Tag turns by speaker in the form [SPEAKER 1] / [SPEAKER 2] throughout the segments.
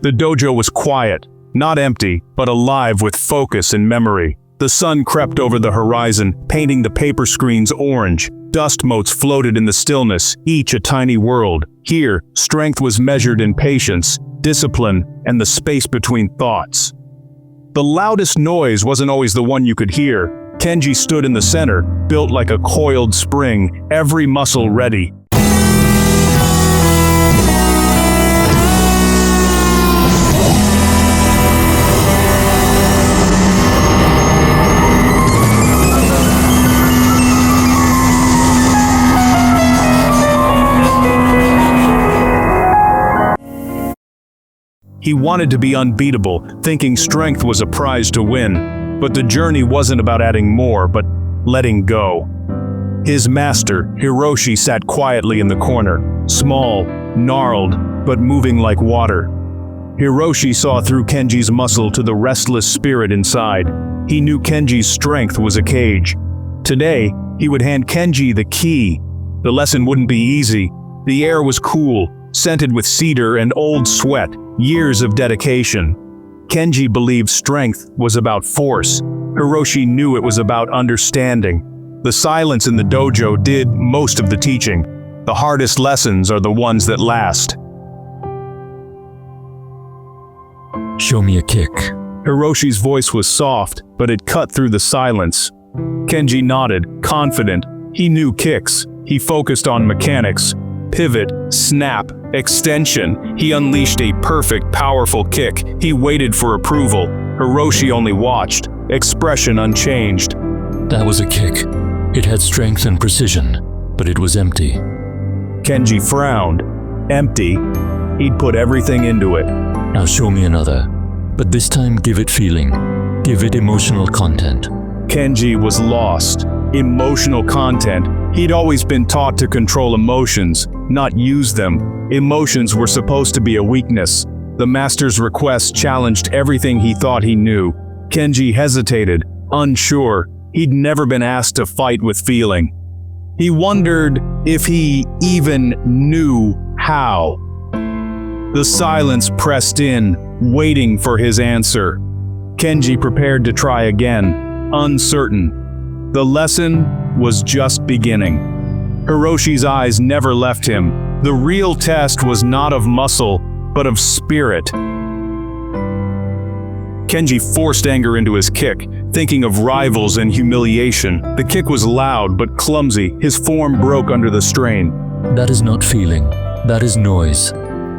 [SPEAKER 1] The dojo was quiet, not empty, but alive with focus and memory. The sun crept over the horizon, painting the paper screens orange. Dust motes floated in the stillness, each a tiny world. Here, strength was measured in patience, discipline, and the space between thoughts. The loudest noise wasn't always the one you could hear. Kenji stood in the center, built like a coiled spring, every muscle ready. He wanted to be unbeatable, thinking strength was a prize to win. But the journey wasn't about adding more, but letting go. His master, Hiroshi, sat quietly in the corner, small, gnarled, but moving like water. Hiroshi saw through Kenji's muscle to the restless spirit inside. He knew Kenji's strength was a cage. Today, he would hand Kenji the key. The lesson wouldn't be easy. The air was cool, scented with cedar and old sweat, years of dedication. Kenji believed strength was about force. Hiroshi knew it was about understanding. The silence in the dojo did most of the teaching. The hardest lessons are the ones that last.
[SPEAKER 2] Show me a kick.
[SPEAKER 1] Hiroshi's voice was soft, but it cut through the silence. Kenji nodded, confident. He knew kicks. He focused on mechanics. Pivot, snap, extension. He unleashed a perfect, powerful kick. He waited for approval. Hiroshi only watched, expression unchanged.
[SPEAKER 2] That was a kick. It had strength and precision, but it was empty.
[SPEAKER 1] Kenji frowned. Empty. He'd put everything into it.
[SPEAKER 2] Now show me another, but this time give it feeling. Give it emotional content.
[SPEAKER 1] Kenji was lost. Emotional content. He'd always been taught to control emotions, not use them. Emotions were supposed to be a weakness. The master's request challenged everything he thought he knew. Kenji hesitated, unsure. He'd never been asked to fight with feeling. He wondered if he even knew how. The silence pressed in, waiting for his answer. Kenji prepared to try again, uncertain. The lesson was just beginning. Hiroshi's eyes never left him. The real test was not of muscle, but of spirit. Kenji forced anger into his kick, thinking of rivals and humiliation. The kick was loud but clumsy. His form broke under the strain.
[SPEAKER 2] That is not feeling. That is noise.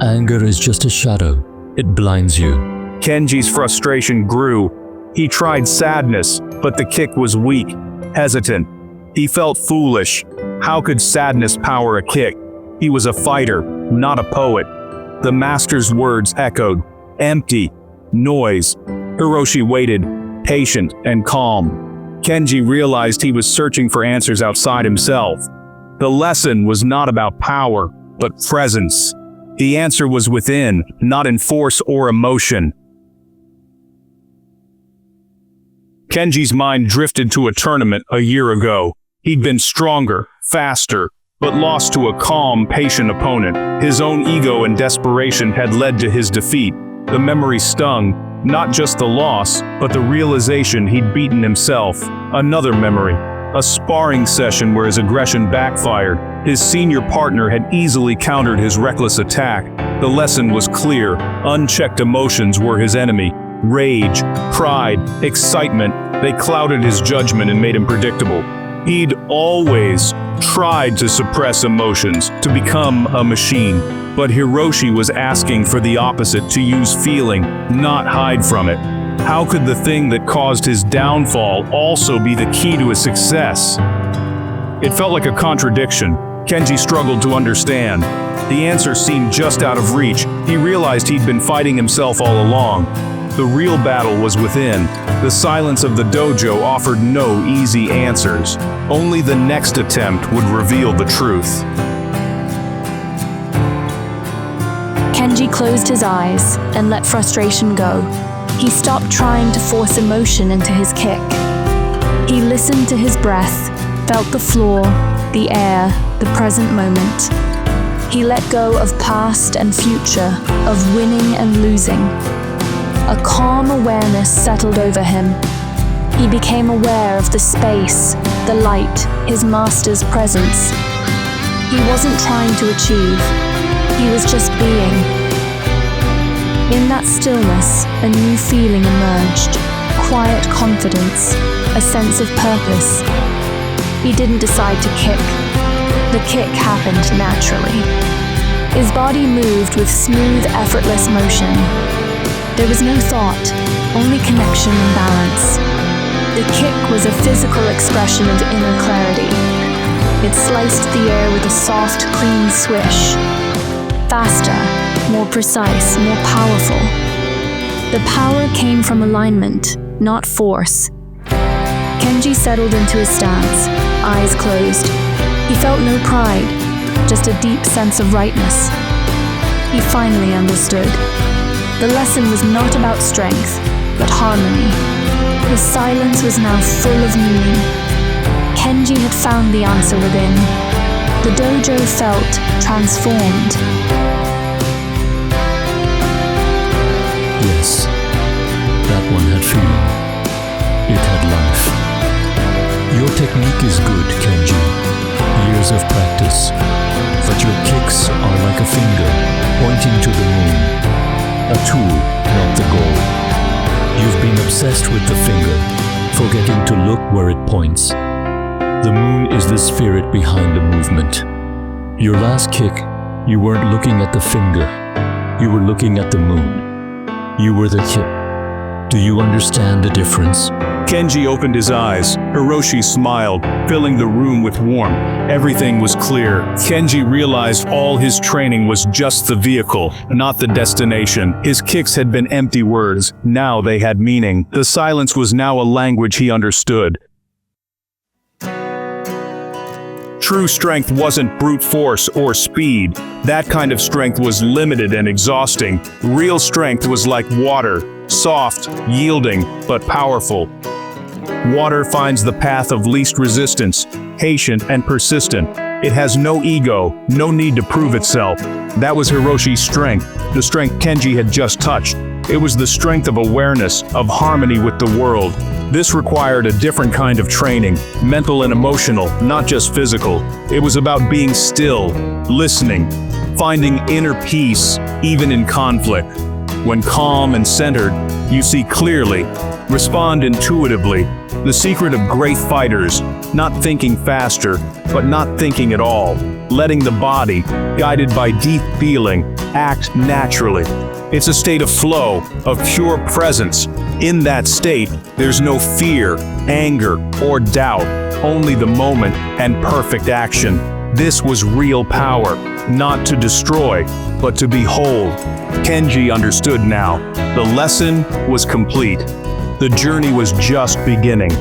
[SPEAKER 2] Anger is just a shadow. It blinds you.
[SPEAKER 1] Kenji's frustration grew. He tried sadness, but the kick was weak, hesitant. He felt foolish. How could sadness power a kick? He was a fighter, not a poet. The master's words echoed. Empty. Noise. Hiroshi waited, patient and calm. Kenji realized he was searching for answers outside himself. The lesson was not about power, but presence. The answer was within, not in force or emotion. Kenji's mind drifted to a tournament a year ago. He'd been stronger, faster, but lost to a calm, patient opponent. His own ego and desperation had led to his defeat. The memory stung, not just the loss, but the realization he'd beaten himself. Another memory, a sparring session where his aggression backfired. His senior partner had easily countered his reckless attack. The lesson was clear. Unchecked emotions were his enemy. Rage, pride, excitement, they clouded his judgment and made him predictable. He'd always tried to suppress emotions, to become a machine. But Hiroshi was asking for the opposite, to use feeling, not hide from it. How could the thing that caused his downfall also be the key to his success? It felt like a contradiction. Kenji struggled to understand. The answer seemed just out of reach. He realized he'd been fighting himself all along. The real battle was within. The silence of the dojo offered no easy answers. Only the next attempt would reveal the truth.
[SPEAKER 3] Kenji closed his eyes and let frustration go. He stopped trying to force emotion into his kick. He listened to his breath, felt the floor, the air, the present moment. He let go of past and future, of winning and losing. A calm awareness settled over him. He became aware of the space, the light, his master's presence. He wasn't trying to achieve, he was just being. In that stillness, a new feeling emerged, quiet confidence, a sense of purpose. He didn't decide to kick. The kick happened naturally. His body moved with smooth, effortless motion. There was no thought, only connection and balance. The kick was a physical expression of inner clarity. It sliced the air with a soft, clean swish. Faster, more precise, more powerful. The power came from alignment, not force. Kenji settled into his stance, eyes closed. He felt no pride, just a deep sense of rightness. He finally understood. The lesson was not about strength, but harmony. The silence was now full of meaning. Kenji had found the answer within. The dojo felt transformed.
[SPEAKER 2] Yes, that one had feeling. It had life. Your technique is good, Kenji. Years of practice. But your kicks are like a finger pointing to the moon. A tool, not the goal. You've been obsessed with the finger, forgetting to look where it points. The moon is the spirit behind the movement. Your last kick, you weren't looking at the finger. You were looking at the moon. You were the hip. Do you understand the difference?
[SPEAKER 1] Kenji opened his eyes. Hiroshi smiled, filling the room with warmth. Everything was clear. Kenji realized all his training was just the vehicle, not the destination. His kicks had been empty words. Now they had meaning. The silence was now a language he understood. True strength wasn't brute force or speed. That kind of strength was limited and exhausting. Real strength was like water, soft, yielding, but powerful. Water finds the path of least resistance, patient and persistent. It has no ego, no need to prove itself. That was Hiroshi's strength, the strength Kenji had just touched. It was the strength of awareness, of harmony with the world. This required a different kind of training, mental and emotional, not just physical. It was about being still, listening, finding inner peace, even in conflict. When calm and centered, you see clearly, respond intuitively. The secret of great fighters, not thinking faster, but not thinking at all. Letting the body, guided by deep feeling, act naturally. It's a state of flow, of pure presence. In that state, there's no fear, anger, or doubt, only the moment and perfect action. This was real power, not to destroy, but to behold. Kenji understood now. The lesson was complete. The journey was just beginning.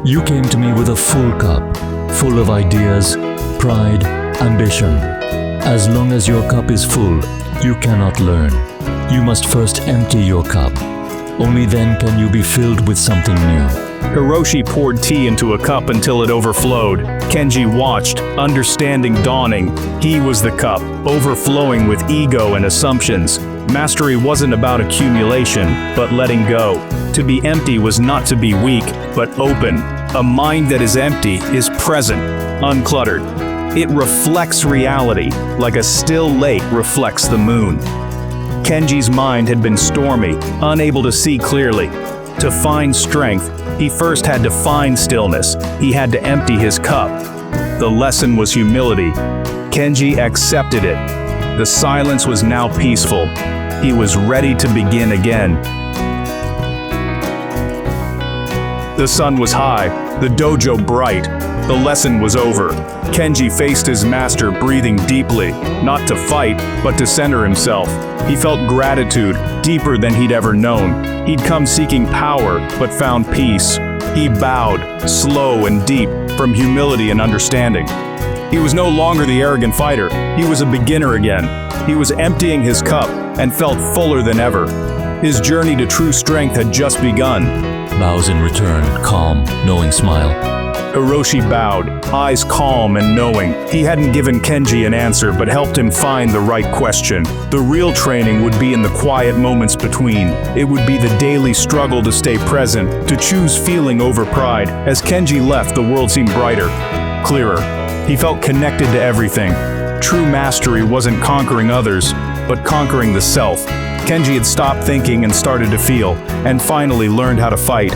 [SPEAKER 2] You came to me with a full cup, full of ideas, pride, ambition. As long as your cup is full, you cannot learn. You must first empty your cup. Only then can you be filled with something new.
[SPEAKER 1] Hiroshi poured tea into a cup until it overflowed. Kenji watched, understanding dawning. He was the cup, overflowing with ego and assumptions. Mastery wasn't about accumulation, but letting go. To be empty was not to be weak, but open. A mind that is empty is present, uncluttered. It reflects reality, like a still lake reflects the moon. Kenji's mind had been stormy, unable to see clearly. To find strength, he first had to find stillness. He had to empty his cup. The lesson was humility. Kenji accepted it. The silence was now peaceful. He was ready to begin again. The sun was high, the dojo bright. The lesson was over. Kenji faced his master, breathing deeply, not to fight, but to center himself. He felt gratitude, deeper than he'd ever known. He'd come seeking power, but found peace. He bowed, slow and deep, from humility and understanding. He was no longer the arrogant fighter. He was a beginner again. He was emptying his cup and felt fuller than ever. His journey to true strength had just begun.
[SPEAKER 2] Bows in return, calm, knowing smile.
[SPEAKER 1] Hiroshi bowed, eyes calm and knowing. He hadn't given Kenji an answer but helped him find the right question. The real training would be in the quiet moments between. It would be the daily struggle to stay present, to choose feeling over pride. As Kenji left, the world seemed brighter, clearer. He felt connected to everything. True mastery wasn't conquering others, but conquering the self. Kenji had stopped thinking and started to feel, and finally learned how to fight.